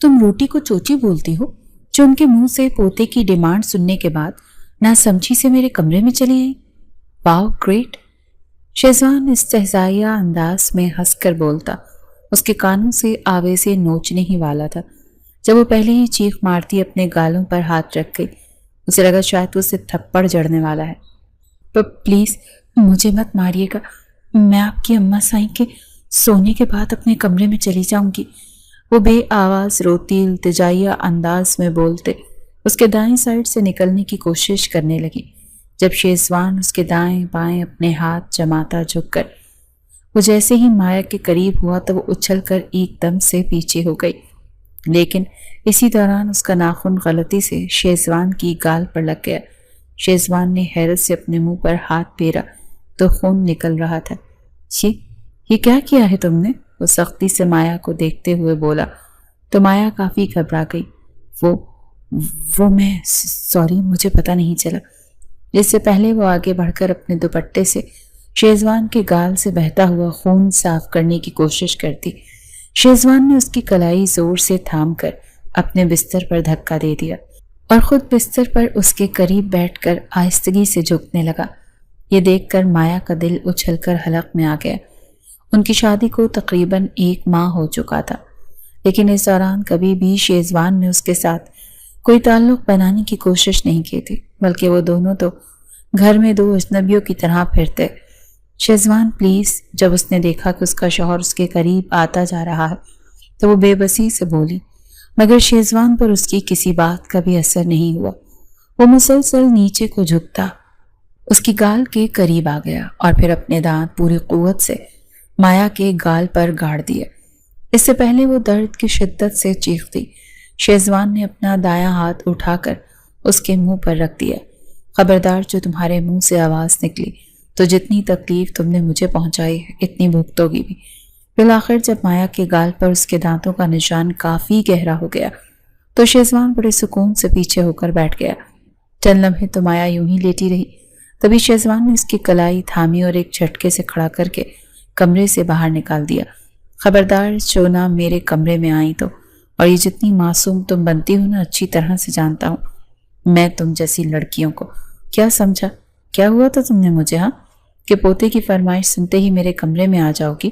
تم روٹی کو چوچی بولتی ہو جو ان کے منہ سے پوتے کی ڈیمانڈ سننے کے بعد ناسمجھی سے میرے کمرے میں چلی آئی؟ واو گریٹ! شہزوان استہزائیہ انداز میں ہنس کر بولتا، اس کے کانوں سے آویزے نوچنے ہی والا تھا جب وہ پہلے ہی چیخ مارتی اپنے گالوں پر ہاتھ رکھ گئی۔ اسے لگا شاید اسے تھپڑ جڑنے والا ہے۔ پلیز مجھے مت ماریے گا، میں آپ کی اماں سائیں کے سونے کے بعد اپنے کمرے میں چلی جاؤں گی، وہ بے آواز روتی التجائیہ انداز میں بولتے اس کے دائیں سائڈ سے نکلنے کی کوشش کرنے لگی جب شیزوان اس کے دائیں بائیں اپنے ہاتھ جماتا جھک کر وہ جیسے ہی مایا کے قریب ہوا تو وہ اچھل کر ایک دم سے پیچھے ہو گئی، لیکن اسی دوران اس کا ناخن غلطی سے شیزوان کی گال پر لگ گیا۔ شیزوان نے حیرت سے اپنے منہ پر ہاتھ پھیرا تو خون نکل رہا تھا۔ یہ کیا کیا ہے تم نے؟ وہ سختی سے مایا کو دیکھتے ہوئے بولا تو مایا کافی گھبرا گئی۔ وہ میں سوری، مجھے پتہ نہیں چلا۔ اس سے پہلے وہ آگے بڑھ کر اپنے دوپٹے سے شیزوان کے گال سے بہتا ہوا خون صاف کرنے کی کوشش کرتی، شیزوان نے اس کی کلائی زور سے تھام کر اپنے بستر پر دھکا دے دیا اور خود بستر پر اس کے قریب بیٹھ کر آہستگی سے جھکنے لگا۔ یہ دیکھ کر مایا کا دل اچھل کر حلق میں آ گیا۔ ان کی شادی کو تقریباً 1 ماہ ہو چکا تھا، لیکن اس دوران کبھی بھی شیزوان نے اس کے ساتھ کوئی تعلق بنانے کی کوشش نہیں کی تھی، بلکہ وہ دونوں تو گھر میں 2 اجنبیوں کی طرح پھرتے۔ شیزوان پلیز، جب اس نے دیکھا کہ اس کا شوہر اس کے قریب آتا جا رہا ہے تو وہ بے بسی سے بولی، مگر شیزوان پر اس کی کسی بات کا بھی اثر نہیں ہوا۔ وہ مسلسل نیچے کو جھکتا اس کی گال کے قریب آ گیا اور پھر اپنے دانت پوری قوت سے مایا کے گال پر گاڑ دیا۔ اس سے پہلے وہ درد کی شدت سے چیختی، شیزوان نے اپنا دایاں ہاتھ اٹھا کر اس کے منہ پر رکھ دیا۔ خبردار، جو تمہارے منہ سے آواز نکلی تو جتنی تکلیف تم نے مجھے پہنچائی ہے اتنی بھگتو گی بھی۔ بالآخر جب مایا کے گال پر اس کے دانتوں کا نشان کافی گہرا ہو گیا تو شیزوان بڑے سکون سے پیچھے ہو کر بیٹھ گیا۔ چند لمحے تو مایا یوں ہی لیٹی رہی، تبھی شیزوان نے اس کی کلائی تھامی اور ایک جھٹکے سے کھڑا کر کے کمرے سے باہر نکال دیا۔ خبردار، جو نہ میرے کمرے میں آئی تو، اور یہ جتنی معصوم تم بنتی ہو نا اچھی طرح سے جانتا ہوں میں تم جیسی لڑکیوں کو۔ کیا سمجھا؟ کیا ہوا تھا تم نے مجھے، ہاں، کہ پوتے کی فرمائش سنتے ہی میرے کمرے میں آ جاؤ گی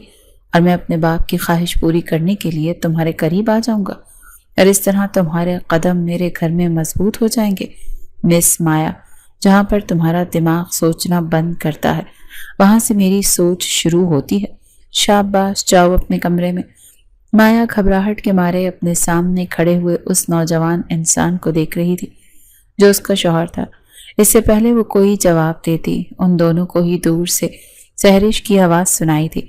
اور میں اپنے باپ کی خواہش پوری کرنے کے لیے تمہارے قریب آ جاؤں گا اور اس طرح تمہارے قدم میرے گھر میں مضبوط ہو جائیں گے؟ مس مایا، جہاں پر تمہارا دماغ سوچنا بند کرتا ہے وہاں سے میری سوچ شروع ہوتی ہے۔ شاباش، جاؤ اپنے کمرے میں۔ مایا گھبراہٹ کے مارے اپنے سامنے کھڑے ہوئے اس نوجوان انسان کو دیکھ رہی تھی جو اس کا شوہر تھا۔ اس سے پہلے وہ کوئی جواب دیتی، ان دونوں کو ہی دور سے سحرش کی آواز سنائی تھی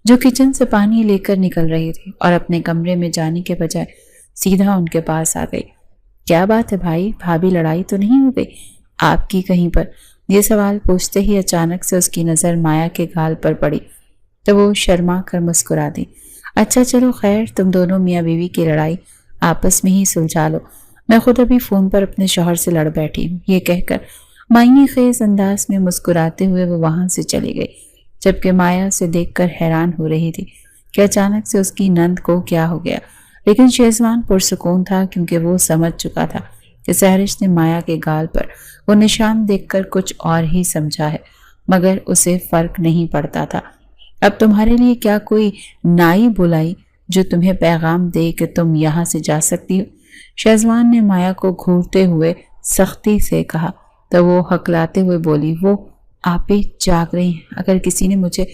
جو کچن سے پانی لے کر نکل رہی تھی اور اپنے کمرے میں جانے کے بجائے سیدھا ان کے پاس آ گئی۔ کیا بات ہے بھائی، بھابھی لڑائی تو نہیں ہو گئی آپ کی کہیں پر؟ یہ سوال پوچھتے ہی اچانک سے اس کی نظر مایا کے گال پر پڑی تو وہ شرما کر مسکرا دی۔ اچھا چلو خیر، تم دونوں میاں بیوی کی لڑائی آپس میں ہی سلجھا لو، میں خود ابھی فون پر اپنے شوہر سے لڑ بیٹھی ہوں۔ یہ کہہ کر معنی خیز انداز میں مسکراتے ہوئے وہ وہاں سے چلی گئی، جبکہ مایا سے دیکھ کر حیران ہو رہی تھی کہ اچانک سے اس کی نند کو کیا ہو گیا، لیکن شیزوان پرسکون تھا کیونکہ وہ سمجھ چکا تھا کہ سحرش نے مایا کے گال پر وہ نشان دیکھ کر کچھ اور ہی سمجھا ہے، مگر اسے فرق نہیں پڑتا تھا۔ اب تمہارے لیے کیا کوئی نائی بلائی جو تمہیں پیغام دے کہ تم یہاں سے جا سکتی ہو؟ شیزوان نے مایا کو گھورتے ہوئے سختی سے کہا تو وہ ہکلاتے ہوئے بولی، وہ آپ ہی جاگ رہی ہیں، اگر کسی نے مجھے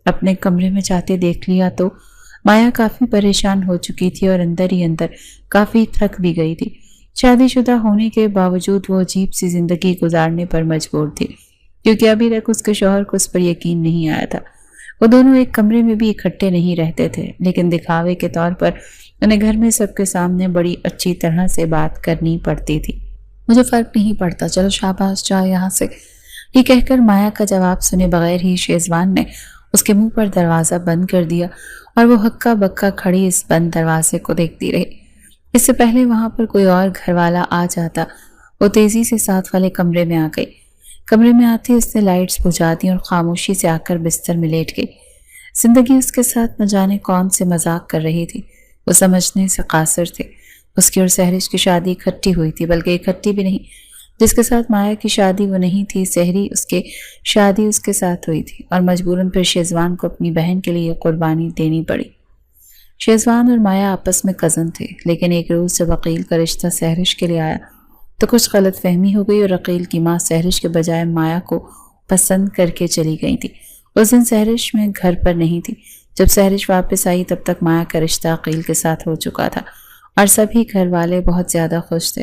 اپنے کمرے میں جاتے دیکھ لیا تو۔ مایا کافی پریشان ہو چکی تھی اور اندر ہی اندر کافی تھک بھی گئی تھی۔ شادی شدہ ہونے کے باوجود وہ عجیب سی زندگی گزارنے پر مجبور تھی کیونکہ ابھی تک اس کے شوہر کو اس پر یقین نہیں آیا تھا۔ وہ دونوں ایک کمرے میں بھی اکٹھے نہیں رہتے تھے، لیکن دکھاوے کے طور پر انہیں گھر میں سب کے سامنے بڑی اچھی طرح سے بات کرنی پڑتی تھی۔ مجھے فرق نہیں پڑتا، چلو شاباش جاؤ یہاں سے۔ یہ کہہ کر مایا کا جواب سنے بغیر ہی شیزوان نے اس کے منہ پر دروازہ بند کر دیا اور وہ ہکا بکا کھڑی اس بند دروازے کو دیکھتی رہی۔ اس سے پہلے وہاں پر کوئی اور گھر والا آ جاتا وہ تیزی سے ساتھ والے کمرے میں آ گئی۔ کمرے میں آتی اس نے لائٹس بجھا دی اور خاموشی سے آ کر بستر میں لیٹ گئی۔ زندگی اس کے ساتھ نہ جانے کون سے مذاق کر رہی تھی، وہ سمجھنے سے قاصر تھے۔ اس کی اور سحرش کی شادی اکٹھی ہوئی تھی، بلکہ اکٹھی بھی نہیں۔ جس کے ساتھ مایا کی شادی وہ نہیں تھی، سحری اس کے شادی اس کے ساتھ ہوئی تھی، اور مجبوراً پھر شیزوان کو اپنی بہن کے لیے قربانی دینی پڑی۔ شیزوان اور مایا آپس میں کزن تھے، لیکن ایک روز جب عقیل کا رشتہ سحرش کے لیے آیا تو کچھ غلط فہمی ہو گئی اور عقیل کی ماں سحرش کے بجائے مایا کو پسند کر کے چلی گئی تھی۔ اس دن سحرش میں گھر پر نہیں تھی۔ جب سحرش واپس آئی تب تک مایا کا رشتہ عقیل کے ساتھ ہو چکا تھا اور سبھی گھر والے بہت زیادہ خوش تھے۔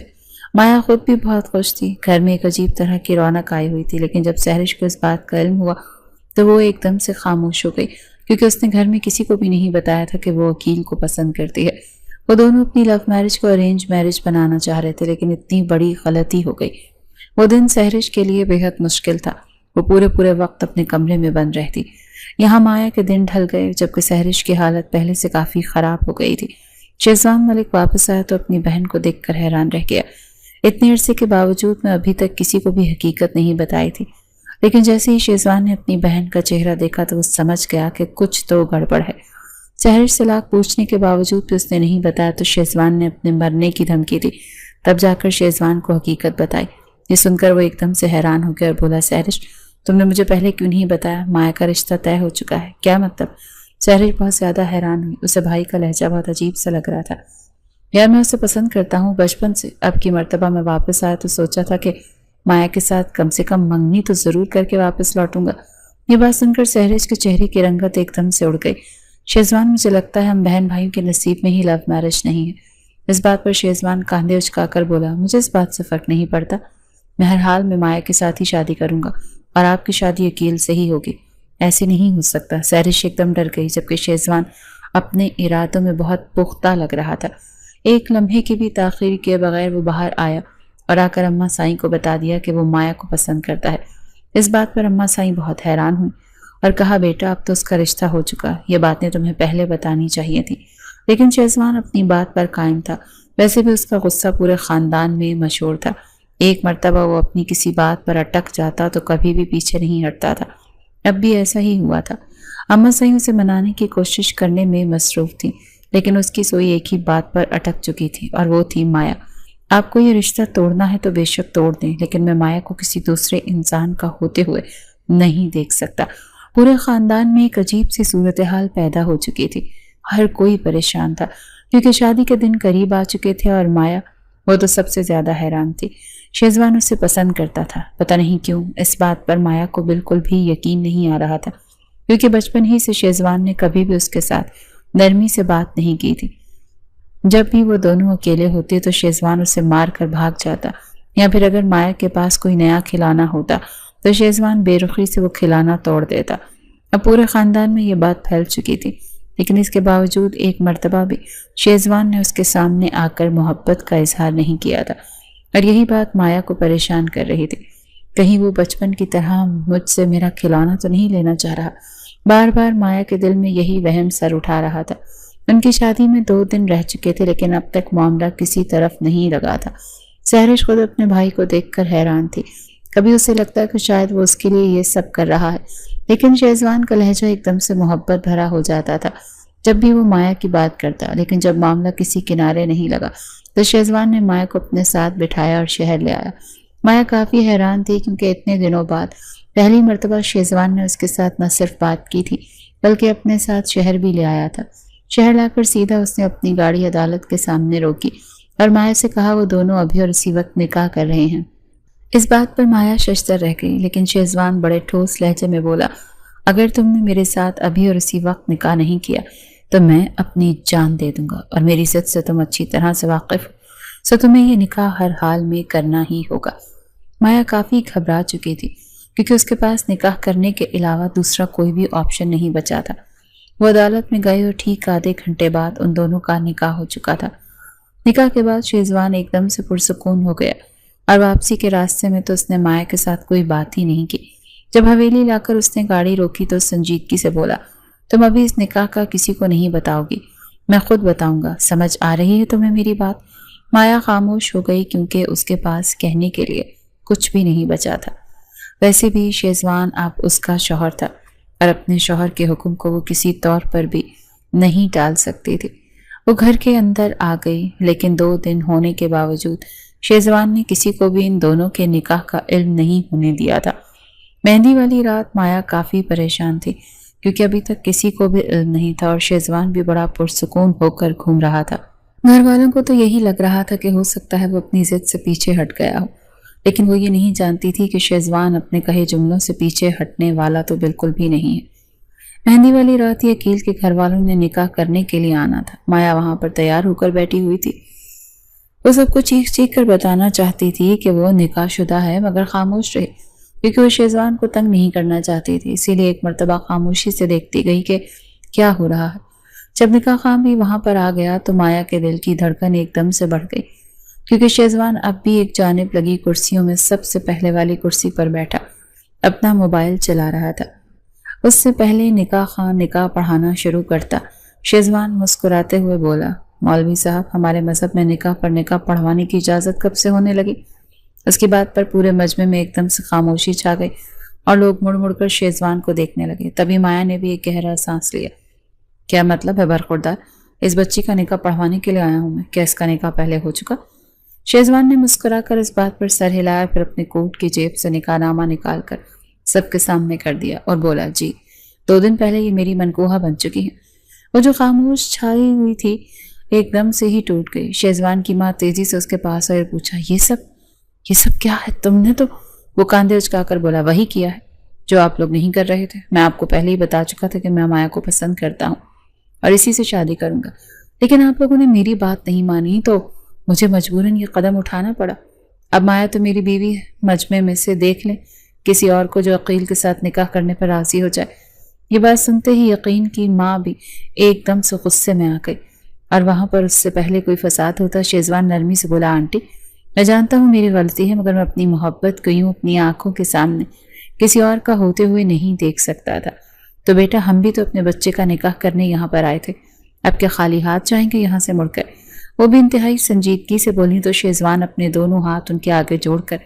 مایا خود بھی بہت خوش تھی۔ گھر میں ایک عجیب طرح کی رونق آئی ہوئی تھی، لیکن جب سحرش کو اس بات کا علم ہوا تو وہ ایک دم سے خاموش ہو گئی، کیونکہ اس نے گھر میں کسی کو بھی نہیں بتایا تھا کہ وہ عقیل کو پسند کرتی ہے۔ وہ دونوں اپنی لو میرج کو ارینج میرج بنانا چاہ رہے تھے، لیکن اتنی بڑی غلطی ہو گئی۔ وہ دن سحرش کے لیے بے حد مشکل تھا۔ وہ پورے وقت اپنے کمرے میں بند رہتی۔ یہاں مایا کے دن ڈھل گئے، جبکہ سحرش کی حالت پہلے سے کافی خراب ہو گئی تھی۔ شیزوان ملک واپس آیا تو اپنی بہن کو دیکھ کر حیران رہ گیا۔ اتنے عرصے کے باوجود میں ابھی تک کسی کو بھی حقیقت نہیں بتائی تھی، لیکن جیسے ہی شیزوان نے اپنی بہن کا چہرہ دیکھا تو وہ سمجھ گیا کہ کچھ تو گڑبڑ ہے۔ سحرش سے لاکھ پوچھنے کے باوجود بھی اس نے نہیں بتایا تو شیزوان نے اپنے مرنے کی دھمکی دی۔ تب جا کر شیزوان کو حقیقت بتائی۔ یہ سن کر وہ ایک دم سے حیران ہو گیا اور بولا، سحرش تم نے مجھے پہلے کیوں نہیں بتایا؟ مایا کا رشتہ طے ہو چکا ہے، کیا مطلب؟ سحرش بہت زیادہ حیران ہوئی۔ اسے بھائی کا لہجہ بہت عجیب سا لگ رہا تھا۔ یار میں اسے پسند کرتا ہوں بچپن سے، اب کی مرتبہ میں واپس آیا تو سوچا تھا کہ مایا کے ساتھ کم سے کم منگنی تو ضرور کر کے واپس لوٹوں گا۔ یہ بات سن کر سحرش کے چہرے کی رنگت ایک دم سے اڑ گئی۔ شیزوان مجھے لگتا ہے ہم بہن بھائیوں کے نصیب میں ہی لو میرج نہیں ہے۔ اس بات پر شیزوان کاندھے اچکا کر بولا، مجھے اس بات سے فرق نہیں پڑتا، میں ہر حال میں مایا کے ساتھ ہی شادی کروں گا اور آپ کی شادی عقیل سے ہی ہوگی۔ ایسے نہیں ہو سکتا۔ سحرش ایک دم ڈر گئی، جبکہ شیزوان اپنے ارادوں میں بہت پختہ لگ رہا تھا۔ ایک لمحے کی بھی تاخیر کیے بغیر وہ باہر آیا اور آ کر اماں سائیں کو بتا دیا کہ وہ مایا کو پسند کرتا ہے۔ اس بات پر اماں سائیں بہت حیران ہوئی اور کہا، بیٹا اب تو اس کا رشتہ ہو چکا، یہ باتیں تمہیں پہلے بتانی چاہیے تھی۔ لیکن شیزوان اپنی بات پر قائم تھا۔ ویسے بھی اس کا غصہ پورے خاندان میں مشہور تھا۔ ایک مرتبہ وہ اپنی کسی بات پر اٹک جاتا تو کبھی بھی پیچھے نہیں ہٹتا تھا۔ اب بھی ایسا ہی ہوا تھا۔ اماں سائیں اسے منانے کی کوشش کرنے میں مصروف تھی، لیکن اس کی سوئی ایک ہی بات پر اٹک چکی تھی اور وہ تھی مایا۔ آپ کو یہ رشتہ توڑنا ہے تو بے شک توڑ دیں، لیکن میں مایا کو کسی دوسرے انسان کا ہوتے ہوئے نہیں دیکھ سکتا۔ پورے خاندان میں ایک عجیب سی صورتحال پیدا ہو چکی تھی۔ ہر کوئی پریشان تھا، کیونکہ شادی کے دن قریب آ چکے تھے اور مایا، وہ تو سب سے زیادہ حیران تھی۔ شیزوان اسے پسند کرتا تھا، پتہ نہیں کیوں اس بات پر مایا کو بالکل بھی یقین نہیں آ رہا تھا، کیونکہ بچپن ہی سے شیزوان نے کبھی بھی اس کے ساتھ نرمی سے بات نہیں کی تھی۔ جب بھی وہ دونوں اکیلے ہوتے تو شیزوان اسے مار کر بھاگ جاتا، یا پھر اگر مایا کے پاس کوئی نیا کھلانا ہوتا تو شیزوان بے رخی سے وہ کھلانا توڑ دیتا۔ اب پورے خاندان میں یہ بات پھیل چکی تھی، لیکن اس کے باوجود ایک مرتبہ بھی شیزوان نے اس کے سامنے آ کر محبت کا اظہار نہیں کیا تھا، اور یہی بات مایا کو پریشان کر رہی تھی۔ کہیں وہ بچپن کی طرح مجھ سے میرا کھلونا تو نہیں لینا چاہ رہا؟ بار بار مایا کے دل میں یہی وہم سر اٹھا رہا تھا۔ ان کی شادی میں 2 دن رہ چکے تھے، لیکن اب تک معاملہ کسی طرف نہیں لگا تھا۔ سحرش خود اپنے بھائی کو دیکھ کر حیران تھی۔ کبھی اسے لگتا کہ شاید وہ اس کے لیے یہ سب کر رہا ہے، لیکن شیزوان کا لہجہ ایک دم سے محبت بھرا ہو جاتا تھا جب بھی وہ مایا کی بات کرتا، لیکن جب معاملہ کسی کنارے نہیں لگا تو شیزوان نے مایا کو اپنے ساتھ بٹھایا اور شہر لے آیا۔ مایا کافی حیران تھی، کیونکہ اتنے دنوں بعد پہلی مرتبہ شیزوان نے اس کے ساتھ نہ صرف بات کی تھی بلکہ اپنے ساتھ شہر بھی لے آیا تھا۔ شہر لا کر سیدھا اس نے اپنی گاڑی عدالت کے سامنے روکی اور مایا سے کہا وہ دونوں ابھی اور اسی وقت نکاح کر رہے ہیں۔ اس بات پر مایا ششدر رہ گئی، لیکن شیزوان بڑے ٹھوس لہجے میں بولا، اگر تم نے میرے ساتھ ابھی اور اسی وقت نکاح نہیں کیا تو میں اپنی جان دے دوں گا، اور میری ضد سے تم اچھی طرح سے واقف ہو، سو تمہیں یہ نکاح ہر حال میں کرنا ہی ہوگا۔ مایا کافی گھبرا چکی تھی، کیونکہ اس کے پاس نکاح کرنے کے علاوہ دوسرا کوئی بھی آپشن نہیں بچا تھا۔ وہ عدالت میں گئے اور ٹھیک آدھے گھنٹے بعد ان دونوں کا نکاح ہو چکا تھا۔ نکاح کے بعد شیزوان ایک دم سے پرسکون ہو گیا، اور واپسی کے راستے میں تو اس نے مایا کے ساتھ کوئی بات ہی نہیں کی۔ جب حویلی لا کر اس نے گاڑی روکی تو سنجیدگی سے بولا، تم ابھی اس نکاح کا کسی کو نہیں بتاؤ گی، میں خود بتاؤں گا، سمجھ آ رہی ہے تمہیں میری بات؟ مایا خاموش ہو گئی، کیونکہ اس کے پاس کہنے کے لیے کچھ بھی نہیں بچا تھا۔ ویسے بھی شیزوان اب اس کا شوہر تھا، اور اپنے شوہر کے حکم کو وہ کسی طور پر بھی نہیں ٹال سکتی تھی۔ وہ گھر کے اندر آ گئی، لیکن 2 دن ہونے کے باوجود شہزوان نے کسی کو بھی ان دونوں کے نکاح کا علم نہیں ہونے دیا تھا۔ مہندی والی رات مایا کافی پریشان تھی، کیونکہ ابھی تک کسی کو بھی علم نہیں تھا اور شہزوان بھی بڑا پرسکون ہو کر گھوم رہا تھا۔ گھر والوں کو تو یہی لگ رہا تھا کہ ہو سکتا ہے وہ اپنی ضد سے پیچھے ہٹ گیا ہو، لیکن وہ یہ نہیں جانتی تھی کہ شہزوان اپنے کہے جملوں سے پیچھے ہٹنے والا تو بالکل بھی نہیں ہے۔ مہندی والی رات ہی عقیل کے گھر والوں نے نکاح کرنے کے لیے آنا تھا۔ مایا وہاں پر تیار ہو کر بیٹھی ہوئی تھی۔ وہ سب کو چیخ چیخ کر بتانا چاہتی تھی کہ وہ نکاح شدہ ہے، مگر خاموش رہی، کیونکہ وہ شہزوان کو تنگ نہیں کرنا چاہتی تھی۔ اسی لیے ایک مرتبہ خاموشی سے دیکھتی گئی کہ کیا ہو رہا ہے۔ جب نکاح خان بھی وہاں پر آ گیا تو مایا کے دل کی دھڑکن ایک دم سے بڑھ گئی، کیونکہ شہزوان اب بھی ایک جانب لگی کرسیوں میں سب سے پہلے والی کرسی پر بیٹھا اپنا موبائل چلا رہا تھا۔ اس سے پہلے نکاح خان نکاح پڑھانا شروع کرتا، شہزوان مسکراتے ہوئے بولا، مولوی صاحب، ہمارے مذہب میں نکاح پر نکاح پڑھوانے کی اجازت کب سے ہونے لگی؟ اس کی بات پر پورے مجمع میں ایک دم سے خاموشی چھا گئی اور لوگ مڑ مڑ کر شہزوان کو دیکھنے لگے۔ تبھی مایا نے بھی ایک گہرا سانس لیا۔ کیا مطلب ہے برخوردار؟ اس بچی کا نکاح پڑھوانے کے لیے آیا ہوں میں، کیا اس کا نکاح پہلے ہو چکا؟ شہزوان نے مسکرا کر اس بات پر سر ہلایا، پھر اپنے کوٹ کی جیب سے نکاح نامہ نکال کر سب کے سامنے کر دیا اور بولا، جی 2 دن پہلے یہ میری منکوحہ بن چکی ہے۔ وہ جو خاموش چھائی ہوئی تھی ایک دم سے ہی ٹوٹ گئی۔ شہزوان کی ماں تیزی سے اس کے پاس آئی اور پوچھا، یہ سب کیا ہے؟ تم نے تو… وہ کاندھے اچکا کر بولا، وہی کیا ہے جو آپ لوگ نہیں کر رہے تھے۔ میں آپ کو پہلے ہی بتا چکا تھا کہ میں مایا کو پسند کرتا ہوں اور اسی سے شادی کروں گا، لیکن آپ لوگوں نے میری بات نہیں مانی تو مجھے مجبوراً یہ قدم اٹھانا پڑا۔ اب مایا تو میری بیوی ہے، مجمع میں سے دیکھ لیں کسی اور کو جو عقیل کے ساتھ نکاح کرنے پر راضی ہو جائے۔ یہ بات سنتے ہی یقین کی ماں بھی ایک دم سے غصے میں آ گئی، اور وہاں پر اس سے پہلے کوئی فساد ہوتا۔ شہزوان نرمی سے بولا، آنٹی میں جانتا ہوں میری غلطی ہے، مگر میں اپنی محبت کو یوں اپنی آنکھوں کے سامنے کسی اور کا ہوتے ہوئے نہیں دیکھ سکتا تھا۔ تو بیٹا، ہم بھی تو اپنے بچے کا نکاح کرنے یہاں پر آئے تھے، اب کیا خالی ہاتھ جائیں گے یہاں سے مڑ کر؟ وہ بھی انتہائی سنجیدگی سے بولی تو شہزوان اپنے دونوں ہاتھ ان کے آگے جوڑ کر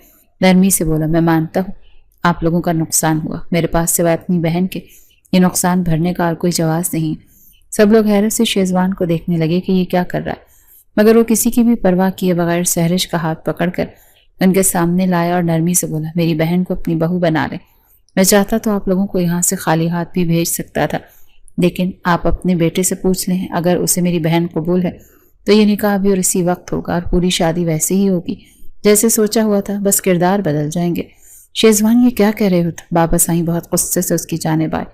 نرمی سے بولا، میں مانتا ہوں آپ لوگوں کا نقصان ہوا، میرے پاس سوائے اپنی بہن کے یہ نقصان بھرنے کا اور کوئی جواز نہیں۔ سب لوگ حیرت سے شہزوان کو دیکھنے لگے کہ یہ کیا کر رہا ہے، مگر وہ کسی کی بھی پرواہ کیے بغیر سہرش کا ہاتھ پکڑ کر ان کے سامنے لایا اور نرمی سے بولا، میری بہن کو اپنی بہو بنا لے۔ میں چاہتا تو آپ لوگوں کو یہاں سے خالی ہاتھ بھی بھیج سکتا تھا، لیکن آپ اپنے بیٹے سے پوچھ لیں، اگر اسے میری بہن قبول ہے تو یہ نکاح بھی اور اسی وقت ہوگا اور پوری شادی ویسے ہی ہوگی جیسے سوچا ہوا تھا، بس کردار بدل جائیں گے۔ شہزوان، یہ کیا کہہ رہے ہو؟ بابا سائیں بہت غصے سے اس کی جانب آئے،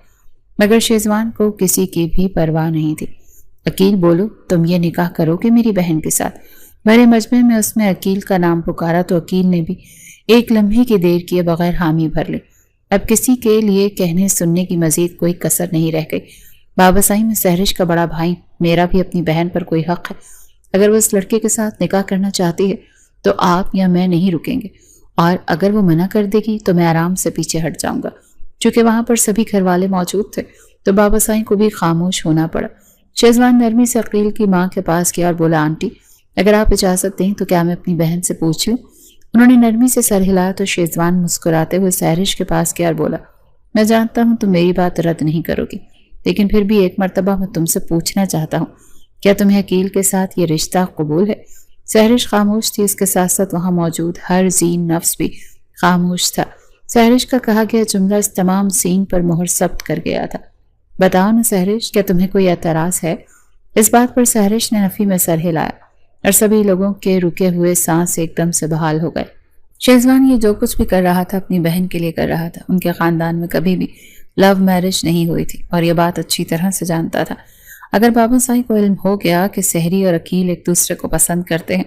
مگر شہزوان کو کسی کی بھی پرواہ نہیں تھی۔ عقیل، بولو، تم یہ نکاح کرو گے میری بہن کے ساتھ؟ بڑے مجمع میں اس نے عقیل کا نام پکارا تو عقیل نے بھی ایک لمحے کی دیر کیے بغیر حامی بھر لی۔ اب کسی کے لیے کہنے سننے کی مزید کوئی کسر نہیں رہ گئی۔ بابا سائیں، میں سہرش کا بڑا بھائی، میرا بھی اپنی بہن پر کوئی حق ہے۔ اگر وہ اس لڑکے کے ساتھ نکاح کرنا چاہتی ہے تو آپ یا میں نہیں رکیں گے، اور اگر وہ منع کر دے گی تو میں آرام سے پیچھے ہٹ جاؤں گا۔ چونکہ وہاں پر سبھی گھر والے موجود تھے تو بابا سائیں کو بھی خاموش ہونا پڑا۔ شہزوان نرمی سے عقیل کی ماں کے پاس گیا اور بولا، آنٹی اگر آپ اجازت دیں تو کیا میں اپنی بہن سے پوچھ لوں؟ انہوں نے نرمی سے سر ہلایا تو شہزوان مسکراتے ہوئے سہرش کے پاس گیا اور بولا، میں جانتا ہوں تم میری بات رد نہیں کرو گی، لیکن پھر بھی ایک مرتبہ میں تم سے پوچھنا چاہتا ہوں، کیا تمہیں عقیل کے ساتھ یہ رشتہ قبول ہے؟ سہرش خاموش تھی، اس کے ساتھ ساتھ وہاں موجود ہر ذہین نفس بھی خاموش تھا۔ سہرش کا کہا گیا جملہ اس تمام سین پر مہر ثبت کر گیا تھا۔ بتاؤ نا سہرش، کیا تمہیں کوئی اعتراض ہے؟ اس بات پر سہرش نے نفی میں سر ہلایا اور سبھی لوگوں کے رکے ہوئے سانس ایک دم سے بحال ہو گئے۔ شہزوان یہ جو کچھ بھی کر رہا تھا اپنی بہن کے لیے کر رہا تھا۔ ان کے خاندان میں کبھی بھی لو میرج نہیں ہوئی تھی اور یہ بات اچھی طرح سے جانتا تھا۔ اگر بابا سائیں کو علم ہو گیا کہ سحری اور عقیل ایک دوسرے کو پسند کرتے ہیں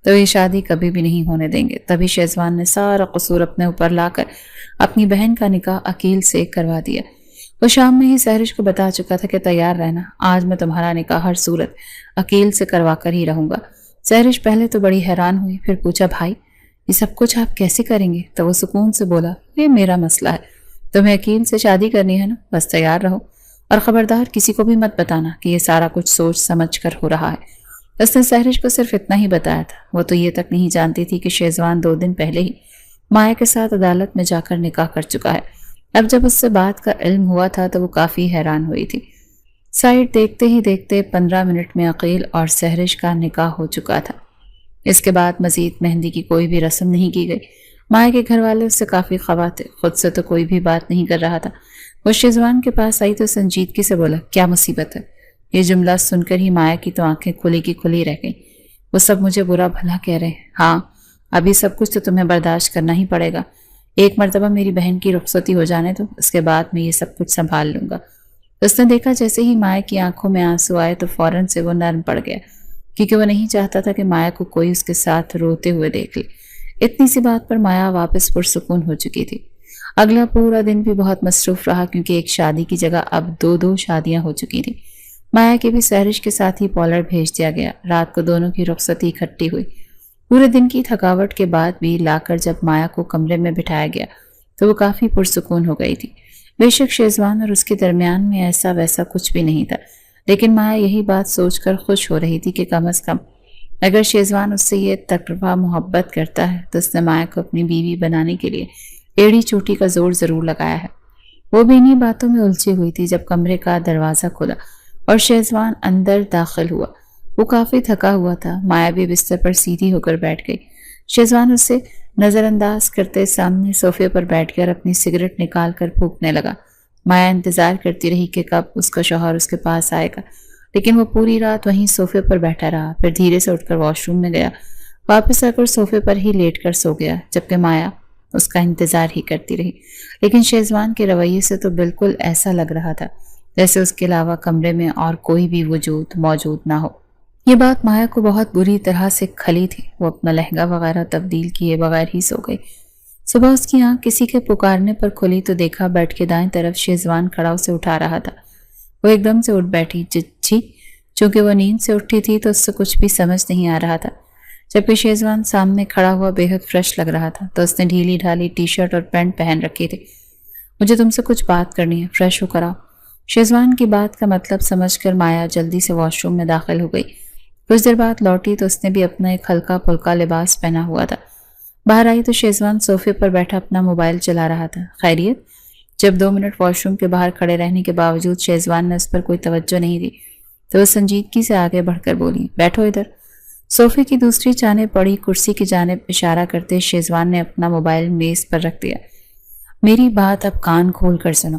تو یہ شادی کبھی بھی نہیں ہونے دیں گے۔ تبھی شہزوان نے سارا قصور اپنے اوپر لا کر اپنی بہن کا نکاح عقیل سے کروا دیا۔ وہ شام میں ہی سہرش کو بتا چکا تھا کہ تیار رہنا، آج میں تمہارا نکاح ہر صورت عقیل سے کروا کر ہی رہوں گا۔ سہرش پہلے تو بڑی حیران ہوئی، پھر پوچھا، بھائی یہ سب کچھ آپ کیسے کریں گے؟ تو وہ سکون سے بولا، یہ میرا مسئلہ ہے، تمہیں عقیل سے شادی کرنی ہے نا، بس تیار رہو، اور خبردار کسی کو بھی مت بتانا کہ یہ سارا کچھ سوچ سمجھ کر ہو رہا ہے۔ اس نے سہرش کو صرف اتنا ہی بتایا تھا، وہ تو یہ تک نہیں جانتی تھی کہ شہزوان 2 دن پہلے ہی مایا کے ساتھ عدالت میں جا کر نکاح کر چکا ہے۔ اب جب اس سے بات کا علم ہوا تھا تو وہ کافی حیران ہوئی تھی۔ سائٹ دیکھتے ہی دیکھتے 15 منٹ میں عقیل اور سہرش کا نکاح ہو چکا تھا۔ اس کے بعد مزید مہندی کی کوئی بھی رسم نہیں کی گئی۔ مائع کے گھر والے اس سے کافی خفا تھے، خود سے تو کوئی بھی بات نہیں کر رہا تھا۔ وہ شیزوان کے پاس آئی تو سنجیدگی سے بولا، کیا مصیبت ہے؟ یہ جملہ سن کر ہی مائع کی تو آنکھیں کھلی کی کھلی رہ گئیں۔ وہ سب مجھے برا بھلا کہہ رہے ہیں۔ ہاں، ابھی سب کچھ تو تمہیں برداشت کرنا ہی پڑے گا۔ ایک مرتبہ میری بہن کی رخصتی ہو جانے تو اس کے بعد میں یہ سب کچھ سنبھال لوں گا۔ اس نے دیکھا جیسے ہی مائع کی آنکھوں میں آنسو آئے تو فوراً سے وہ نرم پڑ گیا، کیونکہ وہ نہیں چاہتا تھا کہ مائع کو کوئی اس کے ساتھ روتے ہوئے دیکھ لے۔ اتنی سی بات پر مائع واپس پرسکون ہو چکی تھی۔ اگلا پورا دن بھی بہت مصروف رہا، کیونکہ ایک شادی کی جگہ اب دو شادیاں ہو چکی تھیں۔ مائع کے بھی سہرش کے ساتھ ہی پولر بھیج دیا گیا۔ رات کو دونوں کی رخصتی اکٹھی ہوئی۔ پورے دن کی تھکاوٹ کے بعد بھی لا کر جب مائع کو کمرے میں بٹھایا گیا تو وہ کافی پرسکون ہو گئی تھی۔ بے شک شیزوان اور اس کے درمیان میں ایسا ویسا کچھ بھی نہیں تھا، لیکن مائع یہی بات سوچ کر خوش ہو رہی تھی کہ کم از کم اگر شیزوان اس سے یہ تقربا محبت کرتا ہے تو اس نے مائع کو اپنی بیوی بنانے کے لیے ایڑی چوٹی کا زور ضرور لگایا ہے۔ وہ بھی انہی باتوں میں الجھی ہوئی تھی جب کمرے کا دروازہ کھلا اور شیزوان اندر داخل ہوا۔ وہ کافی تھکا ہوا تھا۔ مائع بھی بستر پر سیدھی ہو کر بیٹھ گئی۔ شیزوان اسے نظر انداز کرتے سامنے صوفے پر بیٹھ کر اپنی سگریٹ نکال کر پھونکنے لگا۔ مائع انتظار کرتی رہی کہ کب اس کا شوہر اس کے پاس آئے گا، لیکن وہ پوری رات وہیں صوفے پر بیٹھا رہا۔ پھر دھیرے سے اٹھ کر واش روم میں گیا، واپس آ کر صوفے پر ہی لیٹ کر سو گیا، جبکہ مائع اس کا انتظار ہی کرتی رہی۔ لیکن شیزوان کے رویے سے تو بالکل ایسا لگ رہا تھا جیسے اس کے علاوہ کمرے میں اور کوئی بھی وجود موجود نہ ہو۔ یہ بات مائع کو بہت بری طرح سے کھلی تھی۔ وہ اپنا لہنگا وغیرہ تبدیل کیے بغیر ہی سو گئی۔ صبح اس کی آنکھ کسی کے پکارنے پر کھلی تو دیکھا بیڈ کے دائیں طرف شیزوان کھڑا اسے اٹھا رہا تھا۔ وہ ایک دم سے اٹھ بیٹھی، جی چونکہ وہ نیند سے اٹھی تھی تو اس سے کچھ بھی سمجھ نہیں آ رہا تھا، جبکہ شیزوان سامنے کھڑا ہوا بے حد فریش لگ رہا تھا تو اس نے ڈھیلی ڈھالی ٹی شرٹ اور پینٹ پہن رکھی تھی۔ مجھے تم سے کچھ بات کرنی ہے، فریش ہو کر آؤ۔ شیزوان کی بات کا مطلب سمجھ کر مائع جلدی سے واش روم میں داخل ہو گئی۔ کچھ دیر بعد لوٹی تو اس نے بھی اپنا ایک ہلکا پھلکا لباس پہنا ہوا تھا۔ باہر آئی تو شیزوان صوفے پر بیٹھا اپنا موبائل چلا رہا تھا۔ خیریت؟ جب 2 منٹ واش روم کے باہر کھڑے رہنے کے باوجود شیزوان نے اس پر کوئی توجہ نہیں دی تو وہ سنجیدگی سے آگے بڑھ کر بولی، بیٹھو ادھر۔ صوفے کی دوسری جانب پڑی کرسی کی جانب اشارہ کرتے شیزوان نے اپنا موبائل میز پر رکھ دیا۔ میری بات اب کان کھول کر سنو۔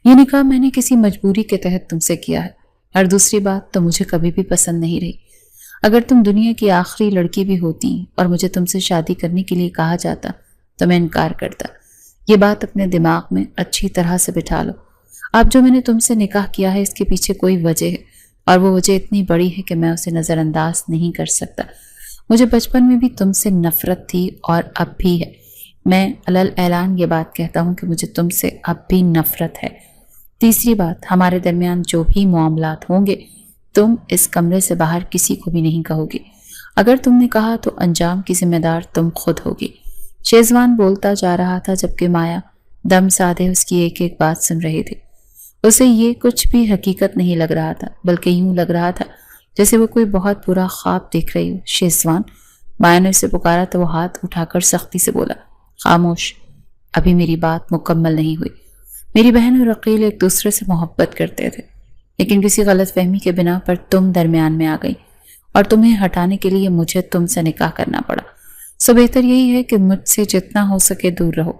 یہ نکاح میں نے کسی مجبوری کے تحت تم سے کیا ہے، اور دوسری بات تو مجھے کبھی بھی پسند نہیں رہی۔ اگر تم دنیا کی آخری لڑکی بھی ہوتی اور مجھے تم سے شادی کرنے کے لیے کہا جاتا تو میں انکار کرتا۔ یہ بات اپنے دماغ میں اچھی طرح سے بٹھا لو۔ اب جو میں نے تم سے نکاح کیا ہے اس کے پیچھے کوئی وجہ ہے، اور وہ وجہ اتنی بڑی ہے کہ میں اسے نظر انداز نہیں کر سکتا۔ مجھے بچپن میں بھی تم سے نفرت تھی اور اب بھی ہے۔ میں علل اعلان یہ بات کہتا ہوں کہ مجھے تم سے اب بھی نفرت ہے۔ تیسری بات، ہمارے درمیان جو بھی معاملات ہوں گے تم اس کمرے سے باہر کسی کو بھی نہیں کہو گی۔ اگر تم نے کہا تو انجام کی ذمہ دار تم خود ہوگی۔ شیزوان بولتا جا رہا تھا جبکہ مائع دم سادے اس کی ایک ایک بات سن رہی تھی۔ اسے یہ کچھ بھی حقیقت نہیں لگ رہا تھا، بلکہ یوں لگ رہا تھا جیسے وہ کوئی بہت برا خواب دیکھ رہی ہو۔ شیزوان، مائع نے اسے پکارا تو وہ ہاتھ اٹھا کر سختی سے بولا، خاموش، ابھی میری بات مکمل نہیں ہوئی۔ میری بہن اور عقیل ایک دوسرے سے محبت کرتے تھے، لیکن کسی غلط فہمی کے بنا پر تم درمیان میں آ گئی اور تمہیں ہٹانے کے لیے مجھے تم سے نکاح کرنا پڑا۔ سو بہتر یہی ہے کہ مجھ سے جتنا ہو سکے دور رہو۔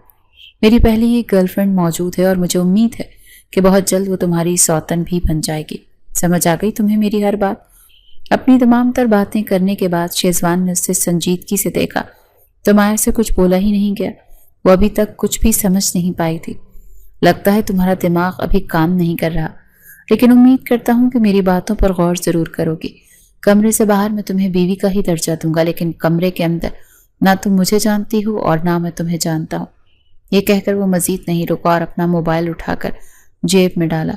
میری پہلی ایک گرل فرینڈ موجود ہے اور مجھے امید ہے کہ بہت جلد وہ تمہاری سوتن بھی بن جائے گی۔ سمجھ آ گئی تمہیں میری ہر بات؟ اپنی تمام تر باتیں کرنے کے بعد شیزوان نے اسے سنجیدگی سے دیکھا تو مائع سے کچھ بولا ہی نہیں گیا۔ وہ ابھی تک کچھ بھی سمجھ نہیں پائی تھی۔ لگتا ہے تمہارا دماغ ابھی کام نہیں کر رہا، لیکن امید کرتا ہوں کہ میری باتوں پر غور ضرور کرو گی۔ کمرے سے باہر میں تمہیں بیوی کا ہی درجہ دوں گا، لیکن کمرے کے اندر نہ تم مجھے جانتی ہو اور نہ میں تمہیں جانتا ہوں۔ یہ کہہ کر وہ مزید نہیں رکا اور اپنا موبائل اٹھا کر جیب میں ڈالا،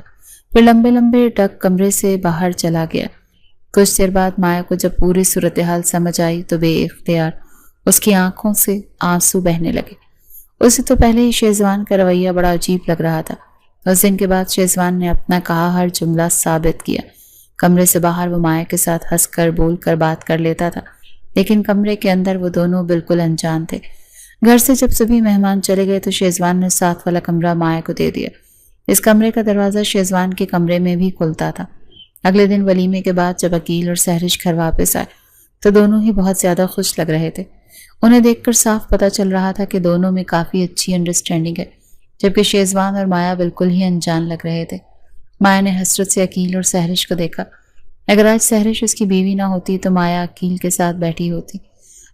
پھر لمبے لمبے ڈگ کمرے سے باہر چلا گیا۔ کچھ دیر بعد مائع کو جب پوری صورتحال سمجھ آئی تو بے اختیار اس کی آنکھوں سے آنسو بہنے لگے۔ اسے تو پہلے ہی شیزوان کا رویہ بڑا عجیب لگ رہا تھا۔ اس دن کے بعد شیزوان نے اپنا کہا ہر جملہ ثابت کیا۔ کمرے سے باہر وہ مائع کے ساتھ ہنس کر بول کر بات کر لیتا تھا، لیکن کمرے کے اندر وہ دونوں بالکل انجان تھے۔ گھر سے جب سبھی مہمان چلے گئے تو شیزوان نے ساتھ والا کمرہ مائع کو دے دیا۔ اس کمرے کا دروازہ شیزوان کے کمرے میں بھی کھلتا تھا۔ اگلے دن ولیمے کے بعد جب عقیل اور سحرش گھر واپس آئے تو دونوں ہی بہت زیادہ خوش لگ رہے تھے۔ انہیں دیکھ کر صاف پتہ چل رہا تھا کہ دونوں میں کافی اچھی انڈرسٹینڈنگ ہے، جبکہ شیزوان اور مایا بالکل ہی انجان لگ رہے تھے۔ مایا نے حسرت سے عقیل اور سحرش کو دیکھا۔ اگر آج سحرش اس کی بیوی نہ ہوتی تو مایا عقیل کے ساتھ بیٹھی ہوتی،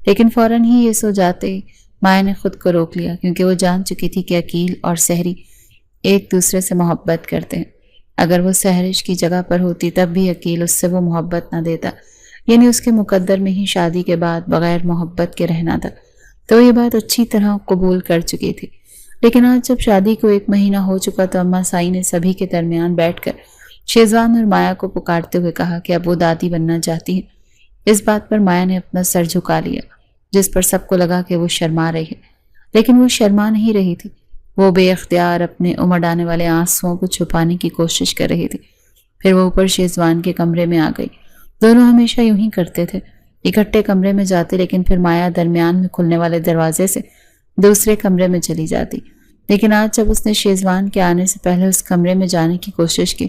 لیکن فوراً ہی یہ سو جاتے۔ مایا نے خود کو روک لیا کیونکہ وہ جان چکی تھی کہ عقیل اور سحری ایک دوسرے سے محبت کرتے ہیں۔ اگر وہ سحرش کی جگہ پر ہوتی تب بھی عقیل اس سے وہ محبت نہ دیتا، یعنی اس کے مقدر میں ہی شادی کے بعد بغیر محبت کے رہنا تھا، تو یہ بات اچھی طرح قبول کر چکی تھی۔ لیکن آج جب شادی کو 1 مہینہ ہو چکا تو اماں سائی نے سبھی کے درمیان بیٹھ کر شیزوان اور مایا کو پکارتے ہوئے کہا کہ اب وہ دادی بننا چاہتی ہیں۔ اس بات پر مایا نے اپنا سر جھکا لیا، جس پر سب کو لگا کہ وہ شرما رہی ہے، لیکن وہ شرما نہیں رہی تھی۔ وہ بے اختیار اپنے امڑ آنے والے آنسوؤں کو چھپانے کی کوشش کر رہی تھی۔ پھر وہ اوپر شیزوان کے کمرے میں آ گئی۔ دونوں ہمیشہ یوں ہی کرتے تھے، اکٹھے کمرے میں جاتے، لیکن پھر مایا درمیان میں کھلنے والے دروازے سے دوسرے کمرے میں چلی جاتی۔ لیکن آج جب اس نے شیزوان کے آنے سے پہلے اس کمرے میں جانے کی کوشش کی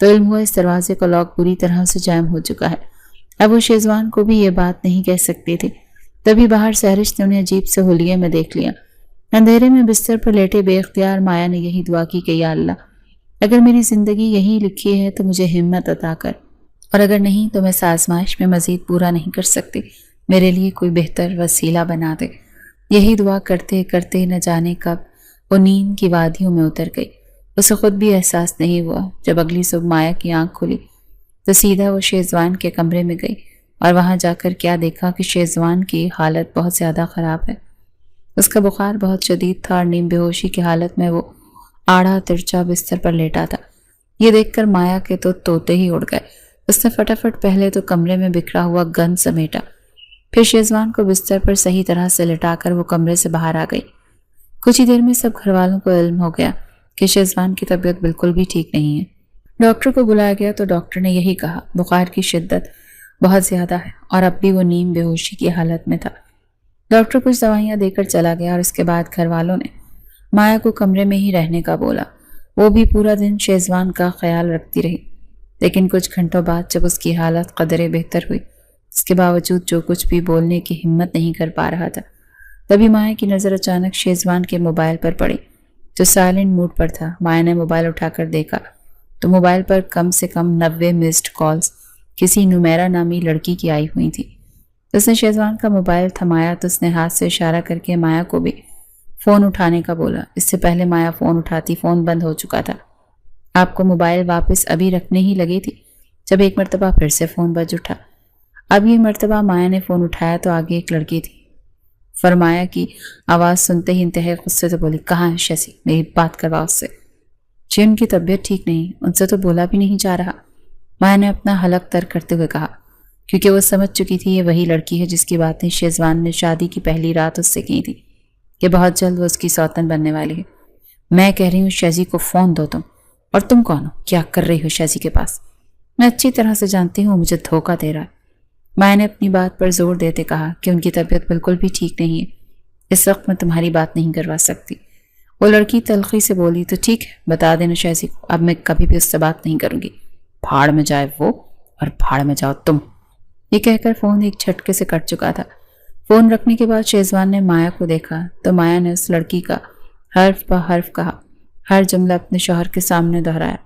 تو علم ہوا اس دروازے کا لاک پوری طرح سے جام ہو چکا ہے۔ اب وہ شیزوان کو بھی یہ بات نہیں کہہ سکتی تھی۔ تبھی باہر سحرش نے انہیں عجیب سے حلیے میں دیکھ لیا۔ اندھیرے میں بستر پر لیٹے بے اختیار مایا نے یہی دعا کی کہ یا اللہ، اگر میری زندگی یہی لکھی ہے تو مجھے ہمت عطا کر، اور اگر نہیں تو میں اس آزمائش میں مزید پورا نہیں کر سکتی، میرے لیے کوئی بہتر وسیلہ بنا دے۔ یہی دعا کرتے کرتے نہ جانے کب وہ نیند کی وادیوں میں اتر گئی۔ اسے خود بھی احساس نہیں ہوا۔ جب اگلی صبح مایا کی آنکھ کھلی تو سیدھا وہ شیزوان کے کمرے میں گئی اور وہاں جا کر کیا دیکھا کہ شیزوان کی حالت بہت زیادہ خراب ہے۔ اس کا بخار بہت شدید تھا اور نیم بے ہوشی کی حالت میں وہ آڑھا ترچا بستر پر لیٹا تھا۔ یہ دیکھ کر مایا کے تو طوطے ہی اڑ گئے۔ اس نے فٹافٹ پہلے تو کمرے میں بکھرا ہوا گند سمیٹا، پھر شیزوان کو بستر پر صحیح طرح سے لٹا کر وہ کمرے سے باہر آ گئی۔ کچھ ہی دیر میں سب گھر والوں کو علم ہو گیا کہ شیزوان کی طبیعت بالکل بھی ٹھیک نہیں ہے۔ ڈاکٹر کو بلایا گیا تو ڈاکٹر نے یہی کہا، بخار کی شدت بہت زیادہ ہے اور اب بھی وہ نیم بے ہوشی کی حالت میں تھا۔ ڈاکٹر کچھ دوائیاں دے کر چلا گیا اور اس کے بعد گھر والوں نے مایا کو کمرے میں ہی رہنے کا بولا۔ وہ بھی پورا دن شیزوان کا خیال رکھتی رہی، لیکن کچھ گھنٹوں بعد جب اس کی حالت قدرے بہتر ہوئی، اس کے باوجود جو کچھ بھی بولنے کی ہمت نہیں کر پا رہا تھا، تبھی مایا کی نظر اچانک شیزوان کے موبائل پر پڑی جو سائلنٹ موڈ پر تھا۔ مایا نے موبائل اٹھا کر دیکھا تو موبائل پر کم سے کم 90 مسڈ کالز کسی نمیرا نامی لڑکی کی آئی ہوئی تھی۔ اس نے شیزوان کا موبائل تھمایا تو اس نے ہاتھ سے اشارہ کر کے مایا کو بھی فون اٹھانے کا بولا۔ اس سے پہلے مایا فون اٹھاتی فون بند ہو چکا تھا۔ آپ کو موبائل واپس ابھی رکھنے ہی لگی تھی جب ایک مرتبہ پھر سے فون بج اٹھا۔ اب یہ مرتبہ مایا نے فون اٹھایا تو آگے ایک لڑکی تھی۔ فرمایا کی آواز سنتے ہی انتہائی غصے سے بولی، کہاں ہے شیسی؟ میری بات کروا اس سے۔ جی ان کی طبیعت ٹھیک نہیں، ان سے تو بولا بھی نہیں جا رہا، مایا نے اپنا حلق تر کرتے ہوئے کہا، کیونکہ وہ سمجھ چکی تھی یہ وہی لڑکی ہے جس کی باتیں شیزوان نے شادی کی پہلی رات اس سے کی تھی کہ بہت جلد وہ اس کی سوتن بننے والی ہے۔ میں کہہ رہی ہوں شیزی کو فون دو تم، اور تم کون ہو؟ کیا کر رہی ہو شیزی کے پاس؟ میں اچھی طرح سے جانتی ہوں مجھے دھوکہ دے رہا ہے۔ مایا نے اپنی بات پر زور دیتے کہا کہ ان کی طبیعت بالکل بھی ٹھیک نہیں ہے، اس وقت میں تمہاری بات نہیں کروا سکتی۔ وہ لڑکی تلخی سے بولی، تو ٹھیک ہے بتا دینا شیزی کو، اب میں کبھی بھی اس سے بات نہیں کروں گی۔ بھاڑ میں جائے وہ اور بھاڑ میں جاؤ تم۔ یہ کہہ کر فون ایک جھٹکے سے کٹ چکا تھا۔ فون رکھنے کے بعد شیزوان نے مایا کو دیکھا تو مایا نے اس لڑکی کا حرف بہ حرف کہا، ہر جملہ اپنے شوہر کے سامنے دہرایا۔